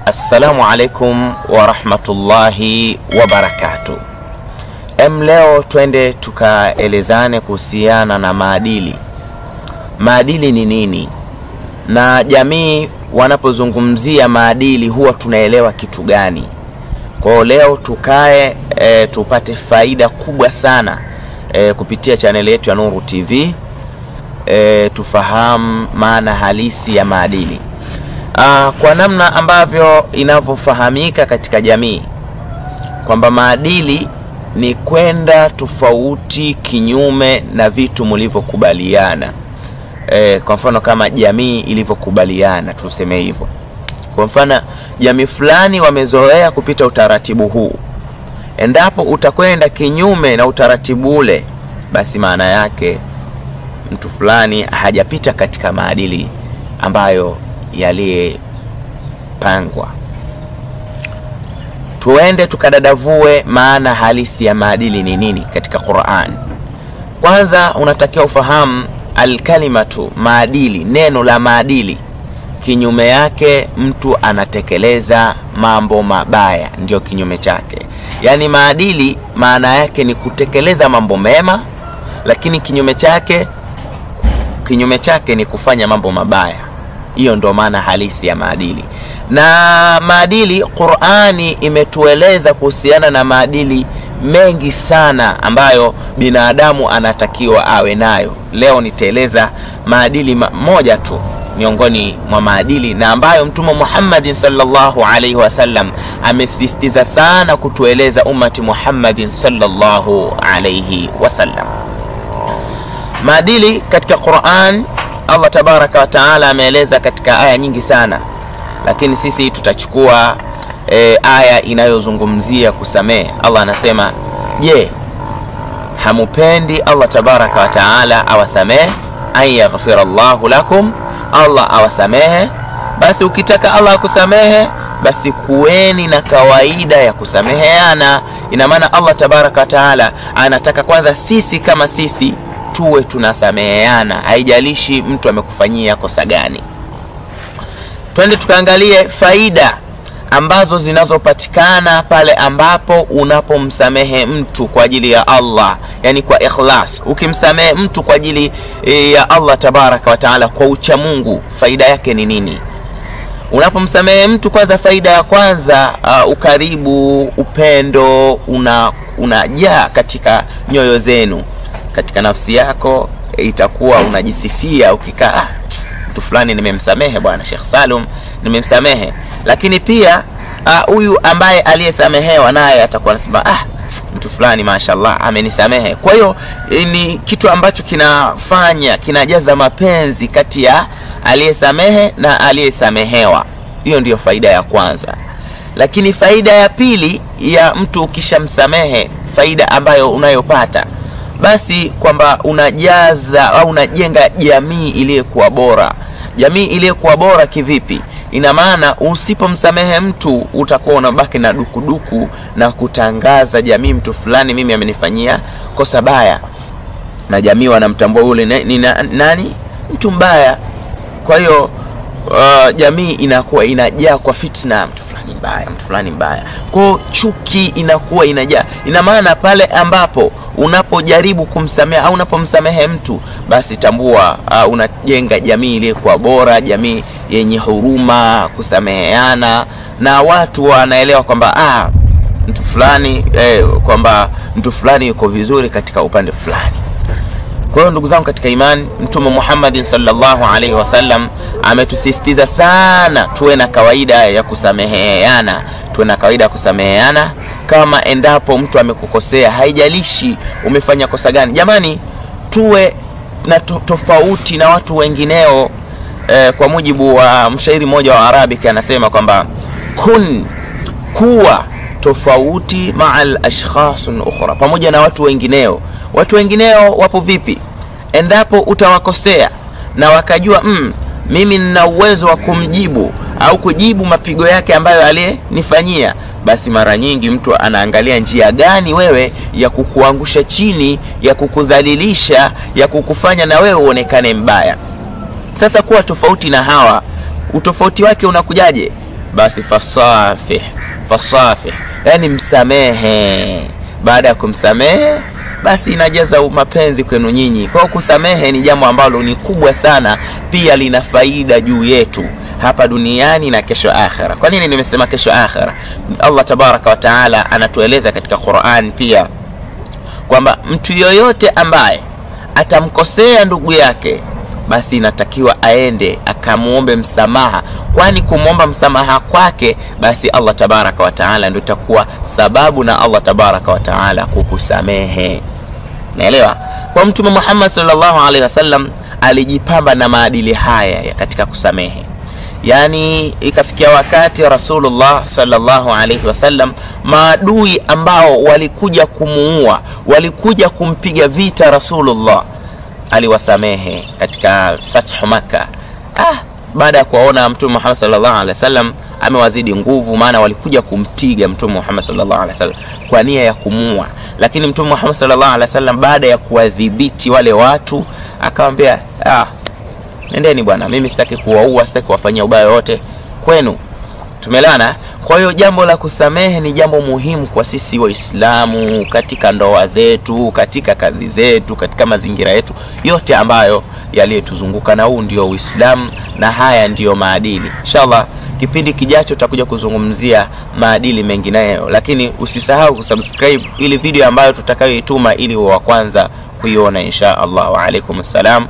Assalamu alaikum wa rahmatullahi wa barakatuh. Leo twende tukaelezane kuhusiana na maadili. Maadili ni nini? Na jamii wanapozungumzia maadili huwa tunaelewa kitu gani? Kwa leo tukae tupate faida kubwa sana kupitia channel yetu ya Nuru TV. Tufahamu maana halisi ya maadili. Kwa namna ambavyo inavyofahamika katika jamii kwamba maadili ni kwenda tofauti kinyume na vitu mlivyokubaliana. Kwa mfano kama jamii ilivyokubaliana, tuseme hivyo. Kwa mfano jamii fulani wamezoea kupita utaratibu huu. Endapo utakwenda kinyume na utaratibu ule, basi maana yake mtu fulani hajapita katika maadili ambayo yaliyopangwa. Tuende tukadadavue maana halisi ya maadili ni nini katika Qur'an. Kwanza unatakiwa ufahamu al-kalimatu, maadili, neno la maadili. Kinyume yake mtu anatekeleza mambo mabaya, ndio kinyume chake. Yaani maadili maana yake ni kutekeleza mambo mema, lakini kinyume chake ni kufanya mambo mabaya. Hiyo ndo maana halisi ya maadili. Na maadili, Qur'ani imetueleza kuhusiana na maadili mengi sana ambayo binadamu anatakiwa awe nayo. Leo nitaeleza maadili moja tu miongoni mwa maadili, na ambayo Mtume Muhammad sallallahu alaihi wasallam amesisitiza sana kutueleza ummati Muhammad sallallahu alaihi wasallam. Maadili katika Qur'an, Allah tabaraka wa taala ameeleza katika aya nyingi sana, lakini sisi tutachukua aya inayozungumzia kusamehe. Allah anasema, je, hamupendi Allah tabaraka wa taala awasamehe? Ayaghfir Allahu lakum, Allah awasamehe. Basi ukitaka Allah akusamehe, basi kuweni na kawaida ya kusameheana. Ina maana Allah tabaraka wa taala anataka kwanza sisi kama sisi tuwe tunasameheana, haijalishi mtu amekufanyia kosa gani. Twende tukaangalie faida ambazo zinazopatikana pale ambapo unapomsamehe mtu kwa ajili ya Allah, yani kwa ikhlas. Ukimsamehe mtu kwa ajili ya Allah tabaraka wa taala kwa ucha Mungu, faida yake ni nini? Unapomsamehe mtu, kwanza faida ya kwanza, ukaribu, upendo unajaa katika nyoyo zenu. Katika nafsi yako itakuwa unajisifia ukikaa, mtu fulani nimemsamehe bwana Sheikh Salum, nimemsamehe. Lakini pia huyu ambaye aliyesamehewa naye atakuwa anasema mtu fulani mashaallah amenisamehe. Kwa hiyo ni kitu ambacho kinajaza mapenzi kati ya aliyesamehe na aliyesamehewa. Hiyo ndiyo faida ya kwanza. Lakini faida ya pili ya mtu ukishamsamehe, faida ambayo unayopata, basi kwamba unajaza au unajenga jamii iliyokuwa bora. Jamii iliyokuwa bora kivipi? Ina maana usipomsamehe mtu utakuwa unabaki na dukuduku na kutangaza jamii, mtu fulani mimi amenifanyia kosa baya, na jamii wanamtambua yule ni nani? Mtu mbaya. Kwa hiyo jamii inakuwa inajaa kwa fitna, mtu fulani mbaya, mtu fulani mbaya. Kwa chuki inakuwa inajaa. Ina maana pale ambapo unapojaribu kumsamehe au unapomsamehe mtu, basi tambua unajenga jamii iliyokuwa bora, jamii yenye huruma, kusameheana, na watu wanaelewa kwamba mtu fulani kwamba mtu fulani yuko vizuri katika upande fulani. Kwa hiyo ndugu zangu katika imani, Mtume Muhammad sallallahu alaihi wasallam ametusisitiza sana tuwe na kawaida ya kusameheana. Tuwe na kawaida ya kusameheana kama endapo mtu amekukosea, haijalishi umefanya kosa gani. Jamani, tuwe na tofauti na watu wengineo. Kwa mujibu wa mshairi mmoja wa Arabic anasema kwamba kuwa tofauti ma'al ashkhas ukhra, pamoja na watu wengineo. Watu wengineo wapo vipi? Endapo utawakosea na wakajua mimi nina uwezo wa kumjibu au kujibu mapigo yake ambayo aliyenifanyia, basi mara nyingi mtu anaangalia njia gani wewe ya kukuangusha chini, ya kukudhalilisha, ya kukufanya na wewe uonekane mbaya. Sasa kuwa tofauti na hawa, utofauti wake unakujaje? basi fasafih, yani msamehe. Baada ya kumsamehe basi inajaza mapenzi kwenu nyinyi. Kwa kusamehe ni jambo ambalo ni kubwa sana, pia lina faida juu yetu hapa duniani na kesho akhera. Kwa nini nimesema kesho akhera? Allah tabaraka wa taala anatueleza katika Qur'an pia kwamba mtu yoyote ambaye atamkosea ndugu yake, basi inatakiwa aende akamuombe msamaha, kwani kumuomba msamaha kwake basi Allah tabaraka wa taala ndio itakuwa sababu na Allah tabaraka wa taala kukusamehe. Naelewa? Kwa Mtume Muhammad sallallahu alaihi wasallam alijipamba na maadili haya katika kusamehe. Yani ikafikia wakati Rasulullah sallallahu alaihi wasallam, maadui ambao walikuja kumuua, walikuja kumpiga vita Rasulullah, aliwasamehe katika Fathu Makkah. Baada ya kuona Mtume Muhammad sallallahu alaihi wasallam amewazidi nguvu, maana walikuja kumpiga Mtume Muhammad sallallahu alaihi wasallam kwa nia ya kumuua, lakini Mtume Muhammad sallallahu alaihi wasallam baada ya kuwadhibiti wale watu akamwambia, nendeni bwana, mimi sitaki kuwaua, sitaki kuwafanyia ubaya wote kwenu. Tumelana. Kwa hiyo jambo la kusamehe ni jambo muhimu kwa sisi Waislamu, katika ndoa zetu, katika kazi zetu, katika mazingira yetu yote ambayo yaliyotuzunguka, na huu ndio Uislamu na haya ndio maadili. Inshallah kipindi kijacho tutakuja kuzungumzia maadili mengineyo, lakini usisahau kusubscribe ili video ambayo tutakayoituma ili wa kwanza kuiona insha Allah. Wa alaikum assalam